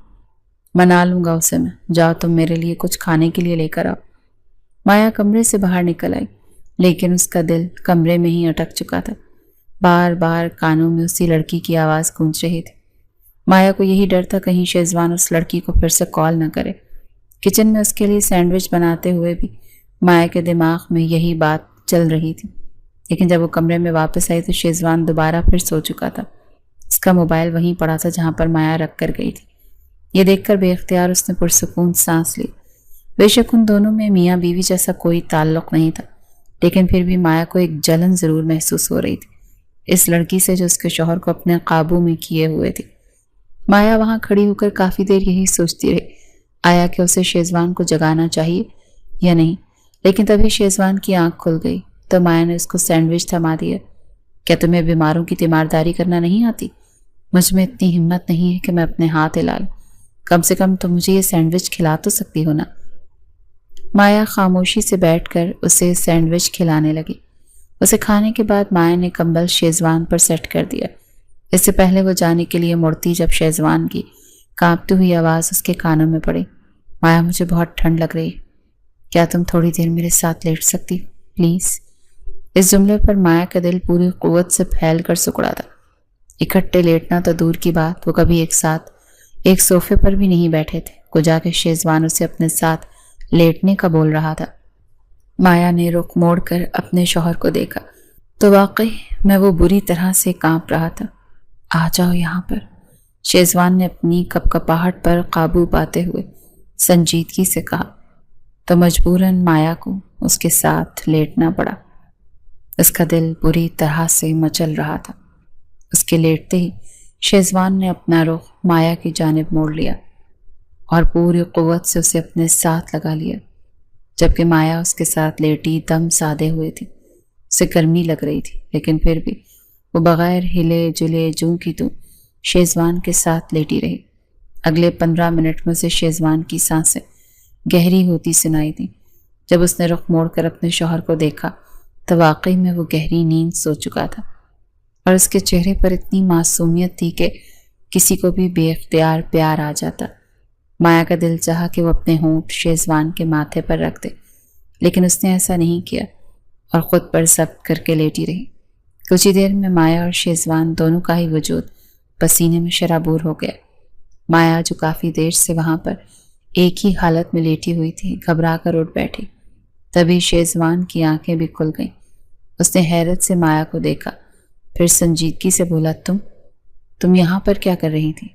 منا لوں گا اسے میں، جاؤ تم میرے لیے کچھ کھانے کے لیے لے کر آؤ۔ مایا کمرے سے باہر نکل آئی، لیکن اس کا دل کمرے میں ہی اٹک چکا تھا۔ بار بار کانوں میں اسی لڑکی کی آواز گونج رہی تھی۔ مایا کو یہی ڈر تھا کہیں شیزوان اس لڑکی کو پھر سے کال نہ کرے۔ کچن میں اس کے لیے سینڈوچ بناتے ہوئے بھی مایا کے دماغ میں یہی بات چل رہی تھی، لیکن جب وہ کمرے میں واپس آئی تو شیزوان دوبارہ پھر سو چکا تھا۔ اس کا موبائل وہیں پڑا تھا جہاں پر مایا رکھ کر گئی تھی۔ یہ دیکھ کر بے اختیار اس نے پرسکون سانس لی۔ بے شک ان دونوں میں میاں بیوی جیسا کوئی تعلق نہیں تھا، لیکن پھر بھی مایا کو ایک جلن ضرور محسوس ہو رہی تھی اس لڑکی سے جو اس کے شوہر کو اپنے قابو میں کیے ہوئے تھی۔ مایا وہاں کھڑی ہو کر کافی دیر یہی سوچتی رہی، آیا کہ اسے شیزوان کو جگانا چاہیے یا نہیں، لیکن تبھی شیزوان کی آنکھ کھل گئی تو مایا نے اس کو سینڈوچ تھما دیا۔ کیا تمہیں بیماروں کی تیمارداری کرنا نہیں آتی؟ مجھ میں اتنی ہمت نہیں ہے کہ میں اپنے ہاتھ ہلا لوں، کم سے کم تم مجھے یہ سینڈوچ کھلا تو سکتی ہو نا۔ مایا خاموشی سے بیٹھ کر اسے سینڈوچ کھلانے لگی۔ اسے کھانے کے بعد مایا نے کمبل شیزوان پر سیٹ کر دیا۔ اس سے پہلے وہ جانے کے لیے مڑتی جب شیزوان کی کانپتی ہوئی آواز اس کے کانوں میں پڑی، مایا مجھے بہت ٹھنڈ لگ رہی ہے، کیا تم تھوڑی دیر میرے ساتھ لیٹ سکتی ہو پلیز؟ اس جملے پر مایا کا دل پوری قوت سے پھیل کر سکڑا تھا۔ اکٹھے لیٹنا تو دور کی بات، وہ کبھی ایک ساتھ ایک صوفے پر بھی نہیں بیٹھے تھے، کجا کے شیزوان اسے اپنے ساتھ لیٹنے کا بول رہا تھا۔ مایا نے رخ موڑ کر اپنے شوہر کو دیکھا تو واقعی میں وہ بری طرح سے کانپ رہا تھا۔ آ جاؤ یہاں پر، شیزوان نے اپنی کپکپاہٹ پر قابو پاتے ہوئے سنجیدگی سے کہا، تو مجبوراً مایا کو اس کے ساتھ لیٹنا پڑا۔ اس کا دل بری طرح سے مچل رہا تھا۔ اس کے لیٹتے ہی شیزوان نے اپنا رخ مایا کی جانب موڑ لیا اور پوری قوت سے اسے اپنے ساتھ لگا لیا، جبکہ مایا اس کے ساتھ لیٹی دم سادے ہوئے تھی۔ اسے گرمی لگ رہی تھی، لیکن پھر بھی وہ بغیر ہلے جلے جوں کی توں شیزوان کے ساتھ لیٹی رہی۔ اگلے 15 منٹ میں اسے شیزوان کی سانسیں گہری ہوتی سنائی دیں۔ جب اس نے رخ موڑ کر اپنے شوہر کو دیکھا تو واقعی میں وہ گہری نیند سو چکا تھا، اور اس کے چہرے پر اتنی معصومیت تھی کہ کسی کو بھی بے اختیار پیار آ جاتا۔ مایا کا دل چاہا کہ وہ اپنے ہونٹ شیزوان کے ماتھے پر رکھ دے، لیکن اس نے ایسا نہیں کیا اور خود پر ضبط کر کے لیٹی رہی۔ کچھ ہی دیر میں مایا اور شیزوان دونوں کا ہی وجود پسینے میں شرابور ہو گیا۔ مایا جو کافی دیر سے وہاں پر ایک ہی حالت میں لیٹی ہوئی تھی، گھبرا کر اٹھ بیٹھی۔ تبھی شیزوان کی آنکھیں بھی کھل گئیں۔ اس نے حیرت سے مایا کو دیکھا، پھر سنجیدگی سے بولا، تم یہاں پر کیا کر رہی تھی؟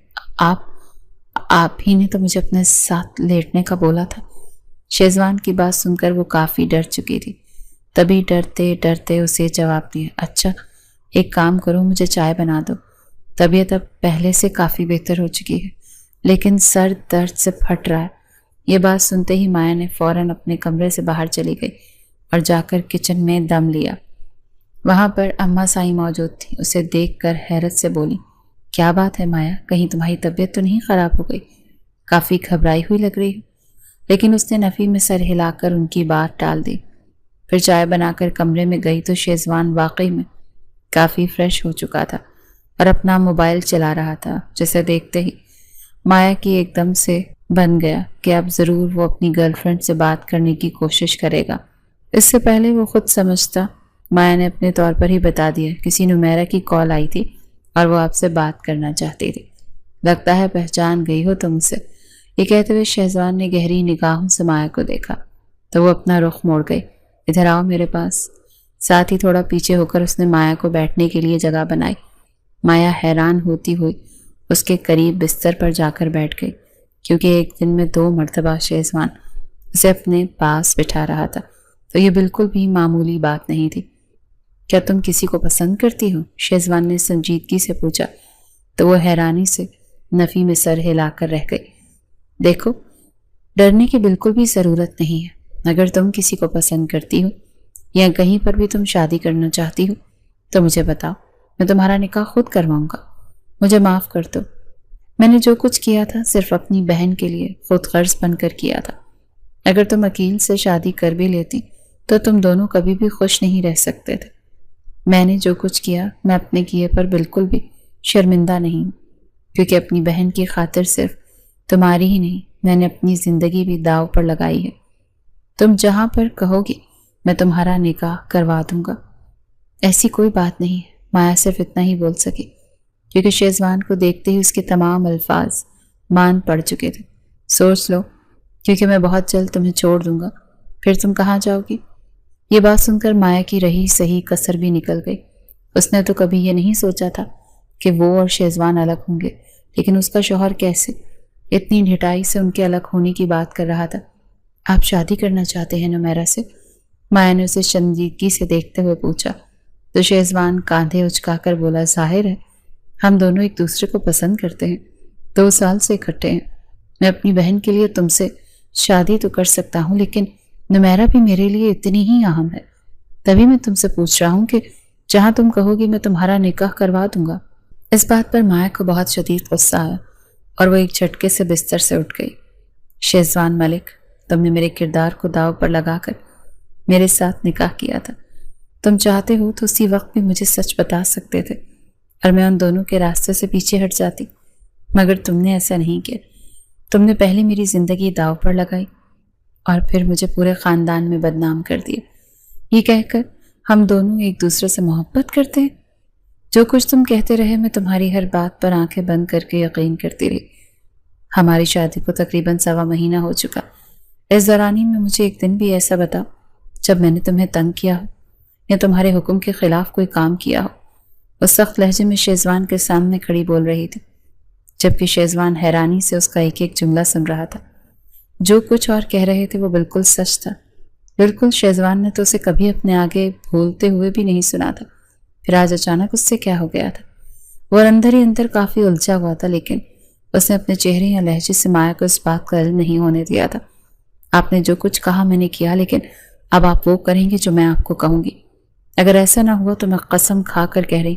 آپ ہی نے تو مجھے اپنے ساتھ لیٹنے کا بولا تھا۔ شیزوان کی بات سن کر وہ کافی ڈر چکی تھی، تبھی ڈرتے ڈرتے اسے جواب دیا، اچھا ایک کام کرو، مجھے چائے بنا دو۔ طبیعت اب پہلے سے کافی بہتر ہو چکی ہے، لیکن سر درد سے پھٹ رہا ہے۔ یہ بات سنتے ہی مایا نے فوراً اپنے کمرے سے باہر چلی گئی اور جا کر کچن میں دم لیا۔ وہاں پر اماں سائی موجود تھی۔ اسے دیکھ کر حیرت سے بولی، کیا بات ہے مایا، کہیں تمہاری طبیعت تو نہیں خراب ہو گئی؟ کافی گھبرائی ہوئی لگ رہی ہو۔ لیکن اس نے نفی میں سر ہلا کر ان کی بات ٹال دی۔ پھر چائے بنا کر کمرے میں گئی تو شیزوان واقعی میں کافی فریش ہو چکا تھا اور اپنا موبائل چلا رہا تھا، جسے دیکھتے ہی مایا کی ایک دم سے بن گیا کہ اب ضرور وہ اپنی گرل فرینڈ سے بات کرنے کی کوشش کرے گا۔ اس سے پہلے وہ خود سمجھتا، مایا نے اپنے طور پر ہی بتا دیا، کسی نمیرہ کی کال آئی تھی اور وہ آپ سے بات کرنا چاہتی تھی۔ لگتا ہے پہچان گئی ہو تم سے۔ یہ کہتے ہوئے شیزوان نے گہری نگاہوں سے مایا کو دیکھا تو وہ اپنا رخ موڑ گئی، ادھر آؤ میرے پاس۔ ساتھ ہی تھوڑا پیچھے ہو کر اس نے مایا کو بیٹھنے کے لیے جگہ بنائی۔ مایا حیران ہوتی ہوئی اس کے قریب بستر پر جا کر بیٹھ گئی، کیونکہ ایک دن میں 2 مرتبہ شیزوان اسے اپنے پاس بٹھا رہا تھا، تو یہ بالکل بھی معمولی بات نہیں تھی۔ کیا تم کسی کو پسند کرتی ہو؟ شیزوان نے سنجیدگی سے پوچھا تو وہ حیرانی سے نفی میں سر ہلا کر رہ گئی۔ دیکھو، ڈرنے کی بالکل بھی ضرورت نہیں ہے۔ اگر تم کسی کو پسند کرتی ہو یا کہیں پر بھی تم شادی کرنا چاہتی ہو تو مجھے بتاؤ، میں تمہارا نکاح خود کرواؤں گا۔ مجھے معاف کر دو، میں نے جو کچھ کیا تھا صرف اپنی بہن کے لیے خود غرض بن کر کیا تھا۔ اگر تم عقیل سے شادی کر بھی لیتی تو تم دونوں کبھی بھی خوش نہیں رہ سکتے تھے۔ میں نے جو کچھ کیا، میں اپنے کیے پر بالکل بھی شرمندہ نہیں ہوں، کیونکہ اپنی بہن کی خاطر صرف تمہاری ہی نہیں، میں نے اپنی زندگی بھی داؤ پر لگائی ہے۔ تم جہاں پر کہو گی میں تمہارا نکاح کروا دوں گا۔ ایسی کوئی بات نہیں ہے، مایا صرف اتنا ہی بول سکی، کیونکہ شیزوان کو دیکھتے ہی اس کے تمام الفاظ مان پڑ چکے تھے۔ سوچ لو، کیونکہ میں بہت جلد تمہیں چھوڑ دوں گا، پھر تم کہاں جاؤ گی؟ یہ بات سن کر مایا کی رہی صحیح کسر بھی نکل گئی۔ اس نے تو کبھی یہ نہیں سوچا تھا کہ وہ اور شیزوان الگ ہوں گے، لیکن اس کا شوہر کیسے اتنی ڈھٹائی سے ان کے الگ ہونے کی بات کر رہا تھا۔ آپ شادی کرنا چاہتے ہیں نمیرہ سے؟ مایا نے اسے سنجیدگی سے دیکھتے ہوئے پوچھا تو شیزوان کاندھے اچکا کر بولا، ظاہر ہے ہم دونوں ایک دوسرے کو پسند کرتے ہیں، 2 سال سے اکٹھے ہیں۔ میں اپنی بہن کے لیے تم سے شادی تو کر سکتا ہوں، لیکن نمیرہ بھی میرے لیے اتنی ہی اہم ہے۔ تبھی میں تم سے پوچھ رہا ہوں کہ جہاں تم کہو گی میں تمہارا نکاح کروا دوں گا۔ اس بات پر مایا کو بہت شدید غصہ آیا اور وہ ایک جھٹکے سے بستر سے اٹھ گئی۔ شہزوان ملک، تم نے میرے کردار کو داؤ پر لگا کر میرے ساتھ نکاح کیا تھا۔ تم چاہتے ہو تو اسی وقت بھی مجھے سچ بتا سکتے تھے اور میں ان دونوں کے راستے سے پیچھے ہٹ جاتی، مگر تم نے ایسا نہیں کیا۔ تم نے پہلے میری زندگی داؤ پر لگائی اور پھر مجھے پورے خاندان میں بدنام کر دیا، یہ کہہ کر ہم دونوں ایک دوسرے سے محبت کرتے ہیں۔ جو کچھ تم کہتے رہے میں تمہاری ہر بات پر آنکھیں بند کر کے یقین کرتی رہی۔ ہماری شادی کو تقریباً 1.25 مہینہ ہو چکا۔ اس دورانی میں مجھے ایک دن بھی ایسا بتاؤ جب میں نے تمہیں تنگ کیا ہو یا تمہارے حکم کے خلاف کوئی کام کیا ہو۔ وہ سخت لہجے میں شہزوان کے سامنے کھڑی بول رہی تھی، جبکہ شہزوان حیرانی سے اس کا ایک ایک جملہ سن رہا تھا۔ جو کچھ اور کہہ رہے تھے وہ بالکل سچ تھا۔ بالکل شہزوان نے تو اسے کبھی اپنے آگے بھولتے ہوئے بھی نہیں سنا تھا، پھر آج اچانک اس سے کیا ہو گیا تھا؟ وہ اندر ہی اندر کافی الجھا ہوا تھا، لیکن اس نے اپنے چہرے یا لہجے سے مایا کو اس بات کا علم نہیں ہونے دیا تھا۔ آپ نے جو کچھ کہا میں نے کیا، لیکن اب آپ وہ کریں گے جو میں آپ کو کہوں گی۔ اگر ایسا نہ ہوا تو میں قسم کھا کر کہہ رہی،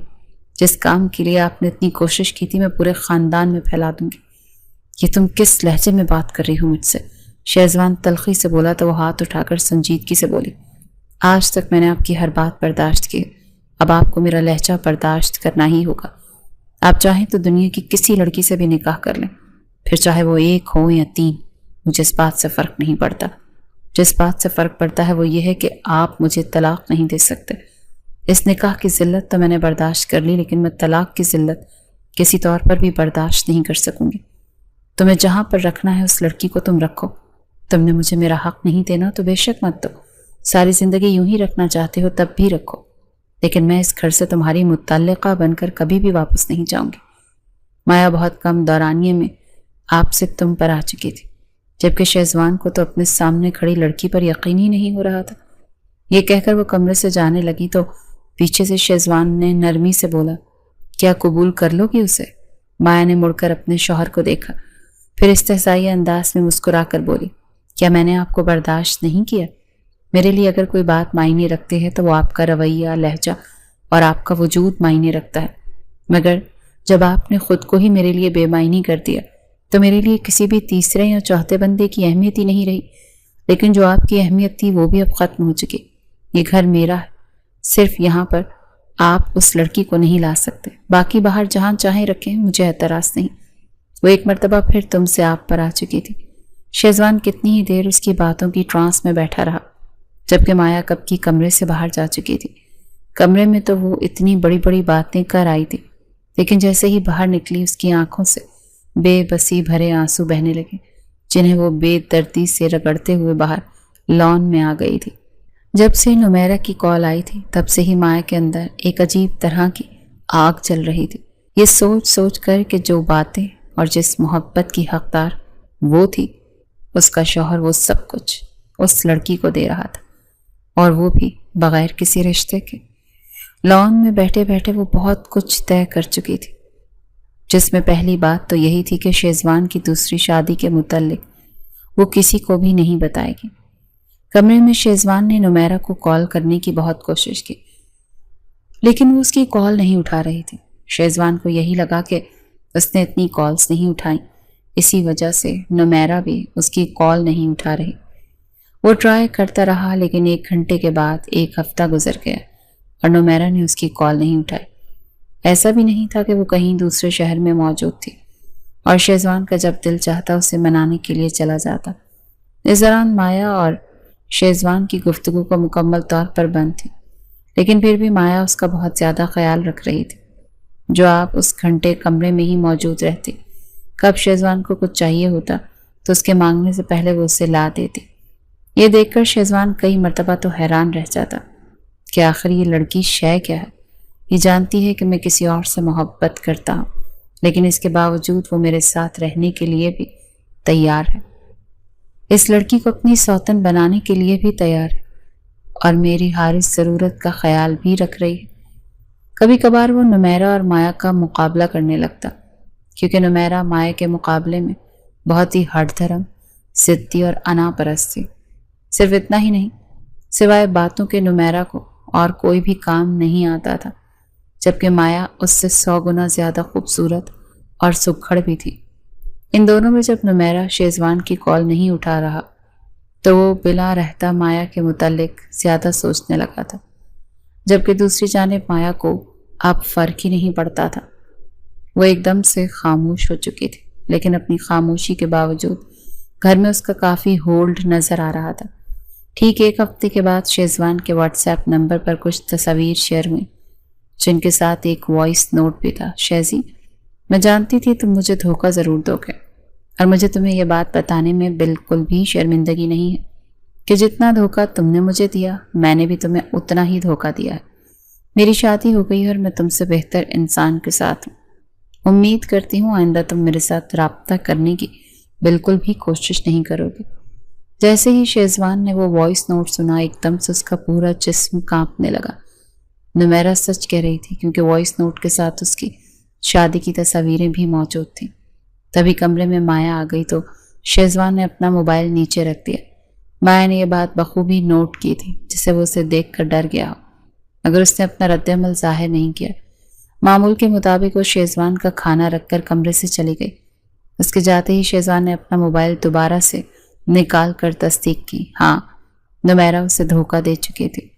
جس کام کے لیے آپ نے اتنی کوشش کی تھی میں پورے خاندان میں پھیلا دوں گی۔ یہ تم کس لہجے میں بات کر رہی ہو مجھ سے؟ شہزوان تلخی سے بولا تو وہ ہاتھ اٹھا کر سنجیدگی سے بولی، آج تک میں نے آپ کی ہر بات برداشت کی، اب آپ کو میرا لہجہ برداشت کرنا ہی ہوگا۔ آپ چاہیں تو دنیا کی کسی لڑکی سے بھی نکاح کر لیں، پھر چاہے وہ 1 ہو یا 3، مجھے اس بات سے فرق نہیں پڑتا۔ جس بات سے فرق پڑتا ہے وہ یہ ہے کہ آپ مجھے طلاق نہیں دے سکتے۔ اس نکاح کی ذلت تو میں نے برداشت کر لی، لیکن میں طلاق کی ذلت کسی طور پر بھی برداشت نہیں کر سکوں گی۔ تمہیں جہاں پر رکھنا ہے اس لڑکی کو تم رکھو۔ تم نے مجھے میرا حق نہیں دینا تو بے شک مت دو، ساری زندگی یوں ہی رکھنا چاہتے ہو تب بھی رکھو، لیکن میں اس گھر سے تمہاری متعلقہ بن کر کبھی بھی واپس نہیں جاؤں گی۔ مایا بہت کم دورانیے میں آپ سے تم پر آ چکی تھی، جبکہ شہزوان کو تو اپنے سامنے کھڑی لڑکی پر یقین ہی نہیں ہو رہا تھا۔ یہ کہہ کر وہ کمرے سے جانے لگی تو پیچھے سے شہزوان نے نرمی سے بولا، کیا قبول کر لو گی اسے؟ مایا نے مڑ کر اپنے شوہر کو دیکھا، پھر استحصائی انداز میں مسکرا کر بولی، کیا میں نے آپ کو برداشت نہیں کیا؟ میرے لیے اگر کوئی بات معنی رکھتے ہے تو وہ آپ کا رویہ، لہجہ اور آپ کا وجود معنی رکھتا ہے، مگر جب آپ نے خود کو ہی میرے لیے بے معنی کر دیا تو میرے لیے کسی بھی تیسرے یا چوتھے بندے کی اہمیت ہی نہیں رہی۔ لیکن جو آپ کی اہمیت تھی وہ بھی اب ختم ہو چکی۔ یہ گھر میرا ہے، صرف یہاں پر آپ اس لڑکی کو نہیں لا سکتے، باقی باہر جہاں چاہیں رکھیں، مجھے اعتراض نہیں۔ وہ ایک مرتبہ پھر تم سے آپ پر آ چکی تھی۔ شہزوان کتنی ہی دیر اس کی باتوں کی ٹرانس میں بیٹھا رہا، جبکہ مایا کب کی کمرے سے باہر جا چکی تھی۔ کمرے میں تو وہ اتنی بڑی بڑی باتیں کر آئی تھی، لیکن جیسے ہی باہر نکلی اس کی آنکھوں سے بے بسی بھرے آنسو بہنے لگے، جنہیں وہ بے دردی سے رگڑتے ہوئے باہر لان میں آ گئی تھی۔ جب سے نمیرہ کی کال آئی تھی تب سے ہی مایا کے اندر ایک عجیب طرح کی آگ چل رہی تھی، یہ سوچ سوچ کر کہ جو باتیں اور جس محبت کی حقدار وہ تھی، اس کا شوہر وہ سب کچھ اس لڑکی کو دے رہا تھا، اور وہ بھی بغیر کسی رشتے کے۔ لان میں بیٹھے بیٹھے وہ بہت کچھ طے کر چکی تھی، جس میں پہلی بات تو یہی تھی کہ شہزوان کی دوسری شادی کے متعلق وہ کسی کو بھی نہیں بتائے گی۔ کمرے میں شہزوان نے نمیرہ کو کال کرنے کی بہت کوشش کی، لیکن وہ اس کی کال نہیں اٹھا رہی تھی۔ شہزوان کو یہی لگا کہ اس نے اتنی کالز نہیں اٹھائیں، اسی وجہ سے نمیرہ بھی اس کی کال نہیں اٹھا رہی۔ وہ ٹرائی کرتا رہا، لیکن 1 گھنٹے کے بعد 1 ہفتہ گزر گیا اور نمیرہ نے اس کی کال نہیں اٹھائی۔ ایسا بھی نہیں تھا کہ وہ کہیں دوسرے شہر میں موجود تھی، اور شہزوان کا جب دل چاہتا اسے منانے کے لیے چلا جاتا۔ اس دوران مایا اور شہزوان کی گفتگو کو مکمل طور پر بند تھی، لیکن پھر بھی مایا اس کا بہت زیادہ خیال رکھ رہی تھی۔ جو آپ اس گھنٹے کمرے میں ہی موجود رہتی، کب شہزوان کو کچھ چاہیے ہوتا تو اس کے مانگنے سے پہلے وہ اسے لا دیتی۔ یہ دیکھ کر شہزوان کئی مرتبہ تو حیران رہ جاتا کہ آخر یہ لڑکی شے کیا ہے۔ یہ جانتی ہے کہ میں کسی اور سے محبت کرتا ہوں، لیکن اس کے باوجود وہ میرے ساتھ رہنے کے لیے بھی تیار ہے، اس لڑکی کو اپنی سوتن بنانے کے لیے بھی تیار ہے، اور میری ہر اس ضرورت کا خیال بھی رکھ رہی ہے۔ کبھی کبھار وہ نمیرہ اور مایا کا مقابلہ کرنے لگتا، کیونکہ نمیرہ مایا کے مقابلے میں بہت ہی ہٹ دھرم، ضدی اور انا پرست تھی۔ صرف اتنا ہی نہیں، سوائے باتوں کے نمیرہ کو اور کوئی بھی کام نہیں آتا تھا۔ جبکہ مایا اس سے 100 گنا زیادہ خوبصورت اور سکھڑ بھی تھی۔ ان دونوں میں جب نمیرہ شیزوان کی کال نہیں اٹھا رہا تو وہ بلا رہتا مایا کے متعلق زیادہ سوچنے لگا تھا، جبکہ دوسری جانب مایا کو اب فرق ہی نہیں پڑتا تھا۔ وہ ایک دم سے خاموش ہو چکی تھی، لیکن اپنی خاموشی کے باوجود گھر میں اس کا کافی ہولڈ نظر آ رہا تھا۔ ٹھیک 1 ہفتے کے بعد شیزوان کے واٹس ایپ نمبر پر کچھ تصاویر شیئر ہوئیں، جن کے ساتھ ایک وائس نوٹ بھی تھا۔ شیزی، میں جانتی تھی تم مجھے دھوکہ ضرور دو گے، اور مجھے تمہیں یہ بات بتانے میں بالکل بھی شرمندگی نہیں ہے کہ جتنا دھوکہ تم نے مجھے دیا، میں نے بھی تمہیں اتنا ہی دھوکہ دیا ہے۔ میری شادی ہو گئی اور میں تم سے بہتر انسان کے ساتھ ہوں۔ امید کرتی ہوں آئندہ تم میرے ساتھ رابطہ کرنے کی بالکل بھی کوشش نہیں کرو گے۔ جیسے ہی شیزوان نے وہ وائس نوٹ سنا، ایک دم سے اس کا پورا جسم کانپنے لگا۔ نمیرہ سچ کہہ رہی تھی، کیونکہ وائس نوٹ کے ساتھ اس کی شادی کی تصاویریں بھی موجود تھیں۔ تبھی کمرے میں مایا آ گئی تو شیزوان نے اپنا موبائل نیچے رکھ دیا۔ مایا نے یہ بات بخوبی نوٹ کی تھی، جسے وہ اسے دیکھ کر ڈر گیا ہو، مگر اس نے اپنا رد عمل ظاہر نہیں کیا۔ معمول کے مطابق وہ شیزوان کا کھانا رکھ کر کمرے سے چلی گئی۔ اس کے جاتے ہی شیزوان نے اپنا موبائل دوبارہ سے نکال کر تصدیق کی۔ ہاں، نمیرہ اسے دھوکہ دے چکی تھی۔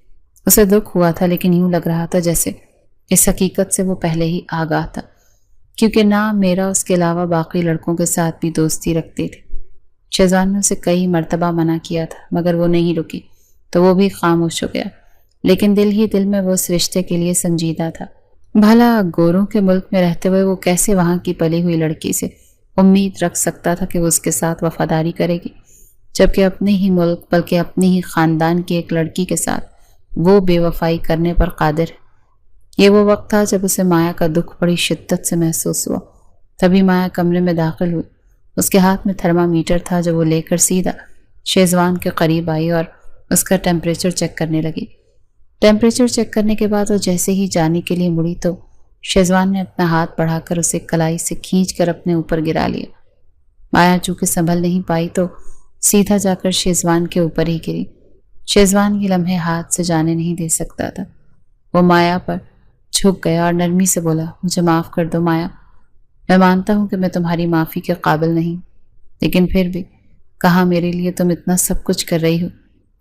اسے دکھ ہوا تھا، لیکن یوں لگ رہا تھا جیسے اس حقیقت سے وہ پہلے ہی آگاہ تھا، کیونکہ نہ میرا اس کے علاوہ باقی لڑکوں کے ساتھ بھی دوستی رکھتی تھی۔ شیزوان نے اسے کئی مرتبہ منع کیا تھا، مگر وہ نہیں رکی تو وہ بھی خاموش ہو گیا، لیکن دل ہی دل میں وہ اس رشتے کے لیے سنجیدہ تھا۔ بھلا گوروں کے ملک میں رہتے ہوئے وہ کیسے وہاں کی پلی ہوئی لڑکی سے امید رکھ سکتا تھا کہ وہ اس کے ساتھ وفاداری کرے گی، جبکہ اپنے ہی ملک بلکہ اپنی ہی خاندان کی ایک لڑکی کے ساتھ وہ بے وفائی کرنے پر قادر ہے۔ یہ وہ وقت تھا جب اسے مایا کا دکھ بڑی شدت سے محسوس ہوا۔ تبھی مایا کمرے میں داخل ہوئی۔ اس کے ہاتھ میں تھرمامیٹر تھا، جو وہ لے کر سیدھا شیزوان کے قریب آئی اور اس کا ٹیمپریچر چیک کرنے لگی۔ ٹیمپریچر چیک کرنے کے بعد وہ جیسے ہی جانے کے لیے مڑی تو شیزوان نے اپنا ہاتھ بڑھا کر اسے کلائی سے کھینچ کر اپنے اوپر گرا لیا۔ مایا چونکہ سنبھل نہیں پائی تو سیدھا جا کر شیزوان کے اوپر ہی گری۔ شیزوان یہ لمحے ہاتھ سے جانے نہیں دے سکتا تھا۔ وہ مایا پر جھک گیا اور نرمی سے بولا، مجھے معاف کر دو مایا، میں مانتا ہوں کہ میں تمہاری معافی کے قابل نہیں، لیکن پھر بھی کہا میرے لیے تم اتنا سب کچھ کر رہی ہو،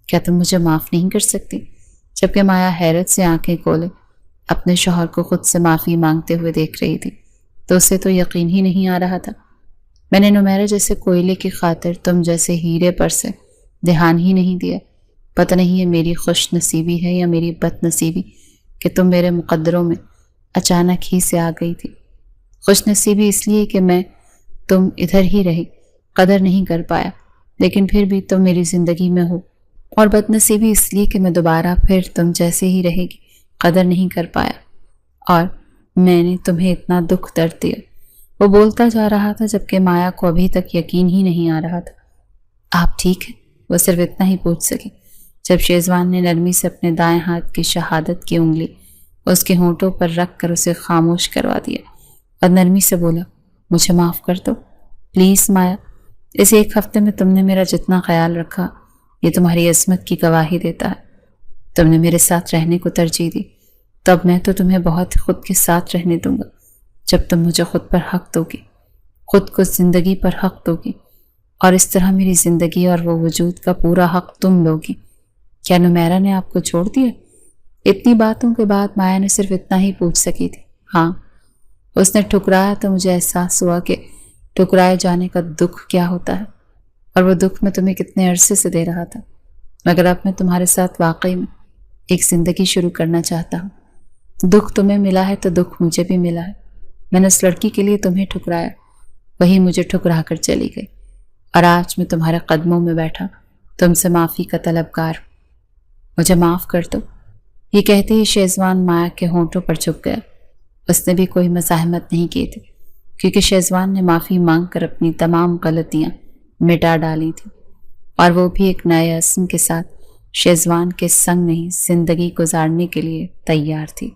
کیا تم مجھے معاف نہیں کر سکتی؟ جبکہ مایا حیرت سے آنکھیں کھولے اپنے شوہر کو خود سے معافی مانگتے ہوئے دیکھ رہی تھی تو اسے تو یقین ہی نہیں آ رہا تھا۔ میں نے نمیرہ جیسے کوئلے کی خاطر تم جیسے ہیرے پر سے دھیان ہی نہیں دیا۔ پتہ نہیں یہ میری خوش نصیبی ہے یا میری بد نصیبی کہ تم میرے مقدروں میں اچانک ہی سے آ گئی تھی۔ خوش نصیبی اس لیے کہ میں تم ادھر ہی رہی، قدر نہیں کر پایا، لیکن پھر بھی تم میری زندگی میں ہو، اور بد نصیبی اس لیے کہ میں دوبارہ پھر تم جیسے ہی رہے گی، قدر نہیں کر پایا، اور میں نے تمہیں اتنا دکھ درد دیا۔ وہ بولتا جا رہا تھا جبکہ مایا کو ابھی تک یقین ہی نہیں آ رہا تھا۔ آپ ٹھیک ہے؟ وہ صرف اتنا ہی پوچھ سکی جب شیزوان نے نرمی سے اپنے دائیں ہاتھ کی شہادت کی انگلی اس کے ہونٹوں پر رکھ کر اسے خاموش کروا دیا اور نرمی سے بولا، مجھے معاف کر دو پلیز مایا، اس 1 ہفتے میں تم نے میرا جتنا خیال رکھا یہ تمہاری عظمت کی گواہی دیتا ہے۔ تم نے میرے ساتھ رہنے کو ترجیح دی، تب میں تو تمہیں بہت خود کے ساتھ رہنے دوں گا جب تم مجھے خود پر حق دو گی، خود کو زندگی پر حق دو گی، اور اس طرح میری زندگی اور وہ وجود کا پورا حق تم لو گی۔ کیا نمیرہ نے آپ کو چھوڑ دیا؟ اتنی باتوں کے بعد مایا نے صرف اتنا ہی پوچھ سکی تھی۔ ہاں، اس نے ٹھکرایا تو مجھے احساس ہوا کہ ٹھکرائے جانے کا دکھ کیا ہوتا ہے، اور وہ دکھ میں تمہیں کتنے عرصے سے دے رہا تھا، مگر اب میں تمہارے ساتھ واقعی میں ایک زندگی شروع کرنا چاہتا ہوں۔ دکھ تمہیں ملا ہے تو دکھ مجھے بھی ملا ہے۔ میں نے اس لڑکی کے لیے تمہیں ٹھکرایا، وہی مجھے ٹھکرا کر چلی گئی، اور آج میں تمہارے قدموں میں بیٹھا تم سے معافی کا طلبگار ہوں، مجھے معاف کر دو۔ یہ کہتے ہی شیزوان مایا کے ہونٹوں پر جھک گیا۔ اس نے بھی کوئی مزاحمت نہیں کی تھی، کیونکہ شیزوان نے معافی مانگ کر اپنی تمام غلطیاں مٹا ڈالی تھیں، اور وہ بھی ایک نئے عزم کے ساتھ شیزوان کے سنگ نہیں زندگی گزارنے کے لیے تیار تھی۔